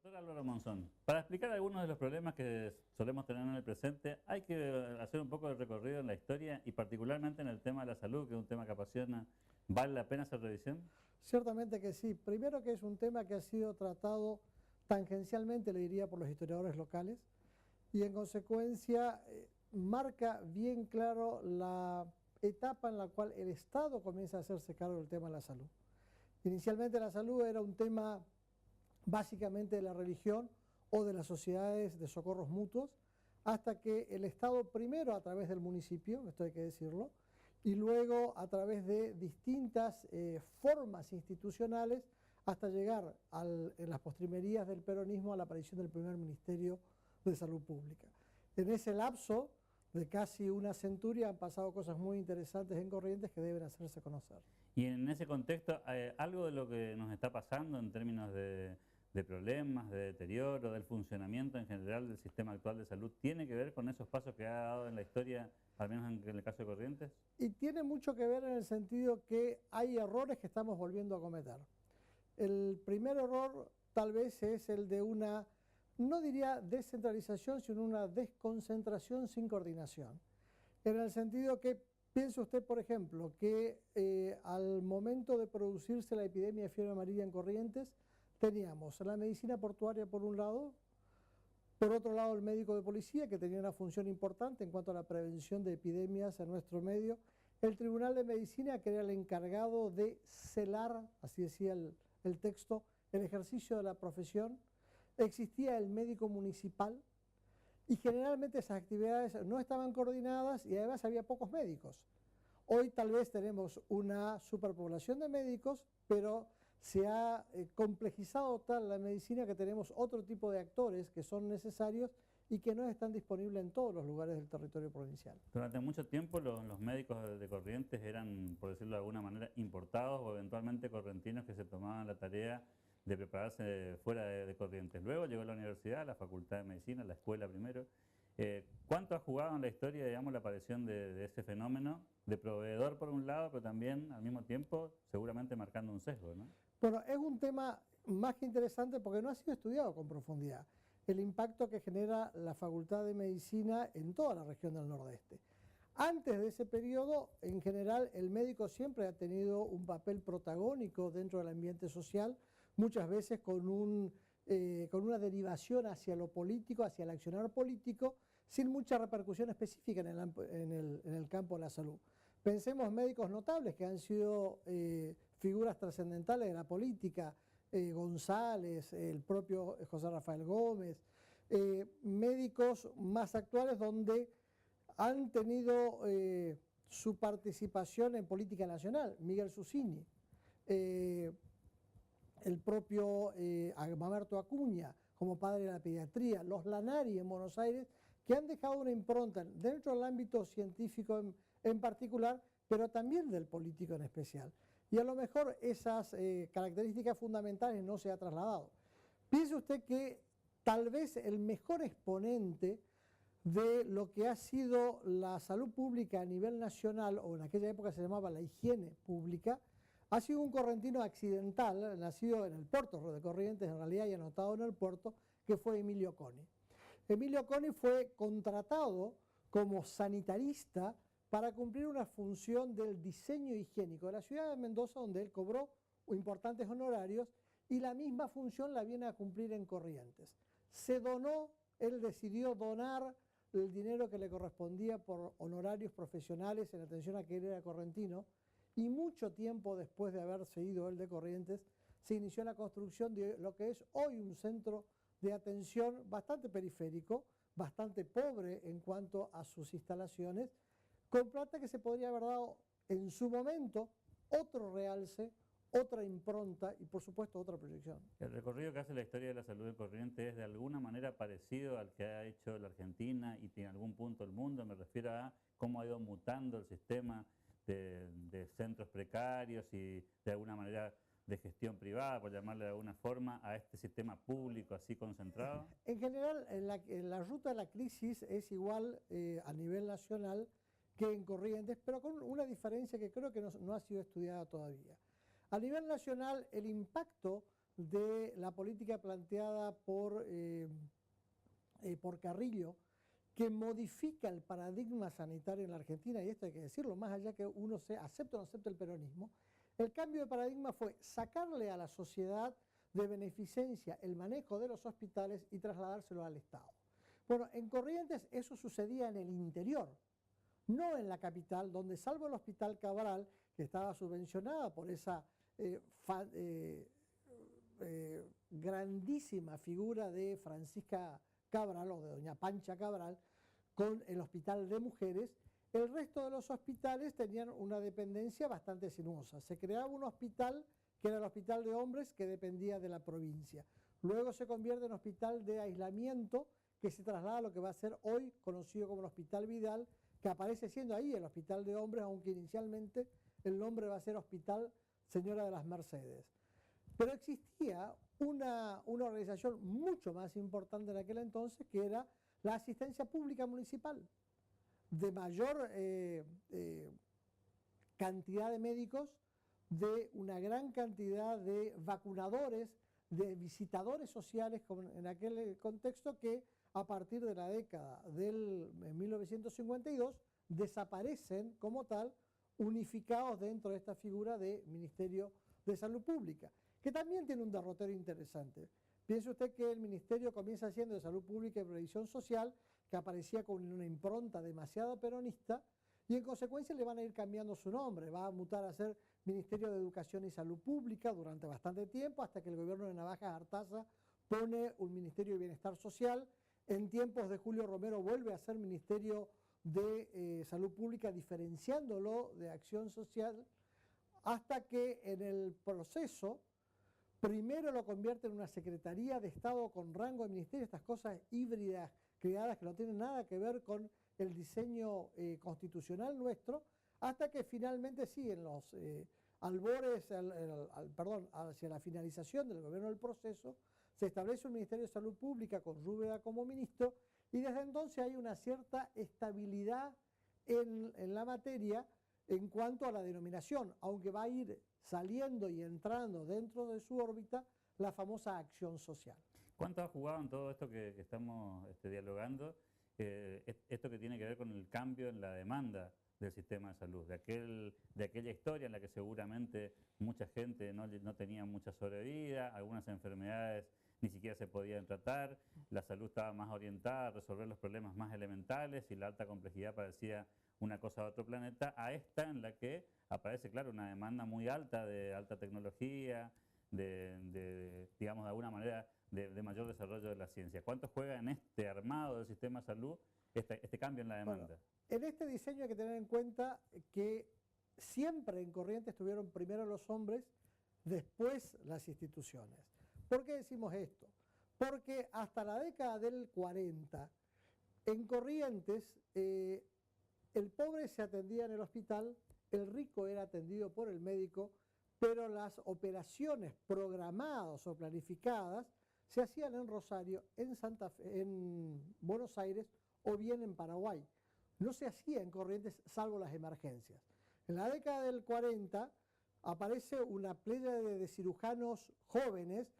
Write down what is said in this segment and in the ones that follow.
Doctor Álvaro Monzón, para explicar algunos de los problemas que solemos tener en el presente, hay que hacer un poco de recorrido en la historia y particularmente en el tema de la salud, que es un tema que apasiona. ¿Vale la pena hacer revisión? Ciertamente que sí. Primero que es un tema que ha sido tratado tangencialmente, le diría, por los historiadores locales y en consecuencia marca bien claro la etapa en la cual el Estado comienza a hacerse cargo del tema de la salud. Inicialmente la salud era un tema básicamente de la religión o de las sociedades de socorros mutuos, hasta que el Estado primero a través del municipio, esto hay que decirlo, y luego a través de distintas formas institucionales hasta llegar en las postrimerías del peronismo a la aparición del primer Ministerio de Salud Pública. En ese lapso de casi una centuria han pasado cosas muy interesantes en Corrientes que deben hacerse conocer. Y en ese contexto, algo de lo que nos está pasando en términos de problemas, de deterioro, del funcionamiento en general del sistema actual de salud, ¿tiene que ver con esos pasos que ha dado en la historia, al menos en el caso de Corrientes? Y tiene mucho que ver en el sentido que hay errores que estamos volviendo a cometer. El primer error tal vez es el de una, no diría descentralización, sino una desconcentración sin coordinación. En el sentido que, piense usted, por ejemplo, que al momento de producirse la epidemia de fiebre amarilla en Corrientes, teníamos la medicina portuaria por un lado, por otro lado el médico de policía que tenía una función importante en cuanto a la prevención de epidemias en nuestro medio, el Tribunal de Medicina que era el encargado de celar, así decía el texto, el ejercicio de la profesión, existía el médico municipal y generalmente esas actividades no estaban coordinadas y además había pocos médicos. Hoy tal vez tenemos una superpoblación de médicos, pero se ha complejizado tal la medicina que tenemos otro tipo de actores que son necesarios y que no están disponibles en todos los lugares del territorio provincial. Durante mucho tiempo los médicos de Corrientes eran, por decirlo de alguna manera, importados o eventualmente correntinos que se tomaban la tarea de prepararse fuera de Corrientes. Luego llegó la universidad, la Facultad de Medicina, la escuela primero. ¿Cuánto ha jugado en la historia, digamos, la aparición de ese fenómeno de proveedor por un lado, pero también al mismo tiempo seguramente marcando un sesgo, ¿no? Bueno, es un tema más que interesante porque no ha sido estudiado con profundidad el impacto que genera la Facultad de Medicina en toda la región del Nordeste. Antes de ese periodo, en general, el médico siempre ha tenido un papel protagónico dentro del ambiente social, muchas veces con una derivación hacia lo político, hacia el accionar político, sin mucha repercusión específica en el campo de la salud. Pensemos médicos notables que han sido figuras trascendentales de la política, González, el propio José Rafael Gómez, médicos más actuales donde han tenido su participación en política nacional, Miguel Susini, el propio Mamerto Acuña como padre de la pediatría, los Lanari en Buenos Aires, que han dejado una impronta dentro del ámbito científico en particular, pero también del político en especial. Y a lo mejor esas características fundamentales no se ha trasladado. Piense usted que tal vez el mejor exponente de lo que ha sido la salud pública a nivel nacional, o en aquella época se llamaba la higiene pública, ha sido un correntino accidental, nacido en el puerto de Corrientes, en realidad y anotado en el puerto, que fue Emilio Coni. Emilio Coni fue contratado como sanitarista para cumplir una función del diseño higiénico de la ciudad de Mendoza, donde él cobró importantes honorarios, y la misma función la viene a cumplir en Corrientes. Se donó, él decidió donar el dinero que le correspondía por honorarios profesionales en atención a que él era correntino, y mucho tiempo después de haberse ido él de Corrientes, se inició la construcción de lo que es hoy un centro de atención bastante periférico, bastante pobre en cuanto a sus instalaciones, con plata que se podría haber dado en su momento otro realce, otra impronta y por supuesto otra proyección. El recorrido que hace la historia de la salud de Corrientes es de alguna manera parecido al que ha hecho la Argentina y en algún punto el mundo. Me refiero a cómo ha ido mutando el sistema de centros precarios y de alguna manera de gestión privada, por llamarle de alguna forma, a este sistema público así concentrado. En general, la ruta de la crisis es igual a nivel nacional que en Corrientes, pero con una diferencia que creo que no ha sido estudiada todavía. A nivel nacional, el impacto de la política planteada por Carrillo, que modifica el paradigma sanitario en la Argentina, y esto hay que decirlo, más allá que uno acepte o no acepte el peronismo, el cambio de paradigma fue sacarle a la sociedad de beneficencia el manejo de los hospitales y trasladárselo al Estado. Bueno, en Corrientes eso sucedía en el interior, no en la capital, donde salvo el Hospital Cabral, que estaba subvencionada por esa grandísima figura de Francisca Cabral o de doña Pancha Cabral, con el Hospital de Mujeres, el resto de los hospitales tenían una dependencia bastante sinuosa. Se creaba un hospital que era el Hospital de Hombres, que dependía de la provincia. Luego se convierte en hospital de aislamiento, que se traslada a lo que va a ser hoy conocido como el Hospital Vidal, que aparece siendo ahí el Hospital de Hombres, aunque inicialmente el nombre va a ser Hospital Señora de las Mercedes. Pero existía una organización mucho más importante en aquel entonces, que era la asistencia pública municipal, de mayor cantidad de médicos, de una gran cantidad de vacunadores, de visitadores sociales en aquel contexto, que a partir de la década del 1952 desaparecen como tal, unificados dentro de esta figura de Ministerio de Salud Pública, que también tiene un derrotero interesante. Piense usted que el Ministerio comienza siendo de Salud Pública y Previsión Social, que aparecía con una impronta demasiado peronista, y en consecuencia le van a ir cambiando su nombre, va a mutar a ser Ministerio de Educación y Salud Pública durante bastante tiempo, hasta que el gobierno de Navajas Artaza pone un Ministerio de Bienestar Social. En tiempos de Julio Romero vuelve a ser Ministerio de Salud Pública, diferenciándolo de Acción Social, hasta que en el proceso primero lo convierte en una Secretaría de Estado con rango de ministerio, estas cosas híbridas creadas que no tienen nada que ver con el diseño constitucional nuestro, hasta que finalmente sí, en los albores, hacia la finalización del gobierno del proceso, se establece un Ministerio de Salud Pública con Rúbeda como ministro, y desde entonces hay una cierta estabilidad en la materia en cuanto a la denominación, aunque va a ir saliendo y entrando dentro de su órbita la famosa acción social. ¿Cuánto ha jugado en todo esto que estamos dialogando? Esto que tiene que ver con el cambio en la demanda del sistema de salud, de aquella historia en la que seguramente mucha gente no tenía mucha sobrevida, algunas enfermedades ni siquiera se podían tratar, la salud estaba más orientada a resolver los problemas más elementales y la alta complejidad parecía una cosa de otro planeta, a esta en la que aparece, claro, una demanda muy alta de alta tecnología, digamos, de alguna manera, de mayor desarrollo de la ciencia. ¿Cuánto juega en este armado del sistema de salud este cambio en la demanda? Bueno, en este diseño hay que tener en cuenta que siempre en Corrientes estuvieron primero los hombres, después las instituciones. ¿Por qué decimos esto? Porque hasta la década del 40, en Corrientes, el pobre se atendía en el hospital, el rico era atendido por el médico, pero las operaciones programadas o planificadas se hacían en Rosario, en Santa Fe, en Buenos Aires o bien en Paraguay. No se hacía en Corrientes salvo las emergencias. En la década del 40 aparece una playa de cirujanos jóvenes,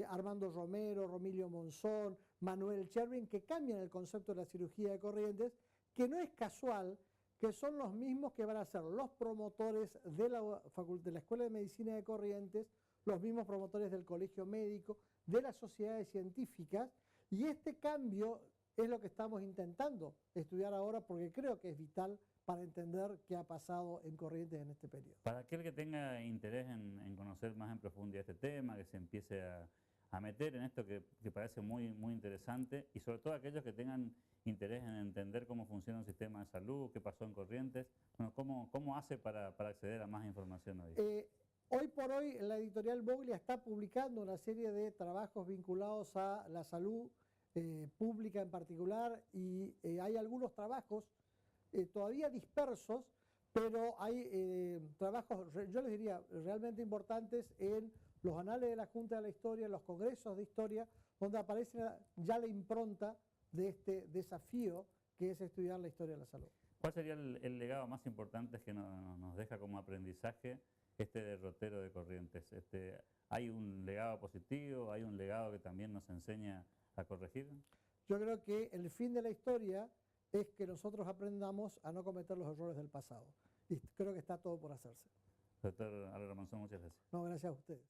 Armando Romero, Romilio Monzón, Manuel Chervin, que cambian el concepto de la cirugía de Corrientes, que no es casual que son los mismos que van a ser los promotores de la Escuela de Medicina de Corrientes, los mismos promotores del Colegio Médico, de las sociedades científicas, y este cambio es lo que estamos intentando estudiar ahora, porque creo que es vital para entender qué ha pasado en Corrientes en este periodo. Para aquel que tenga interés en conocer más en profundidad este tema, que se empiece a meter en esto que parece muy, muy interesante, y sobre todo aquellos que tengan interés en entender cómo funciona un sistema de salud, qué pasó en Corrientes, bueno, ¿cómo hace para acceder a más información hoy? Hoy por hoy la editorial Voglia está publicando una serie de trabajos vinculados a la salud pública en particular, y hay algunos trabajos todavía dispersos, pero hay trabajos, yo les diría, realmente importantes en los anales de la Junta de la Historia, en los congresos de historia, donde aparece ya la impronta de este desafío que es estudiar la historia de la salud. ¿Cuál sería el legado más importante que nos deja como aprendizaje este derrotero de Corrientes? ¿Hay un legado positivo? ¿Hay un legado que también nos enseña a corregir? Yo creo que el fin de la historia es que nosotros aprendamos a no cometer los errores del pasado. Y creo que está todo por hacerse. Doctor Álvaro Monzón, muchas gracias. No, gracias a ustedes.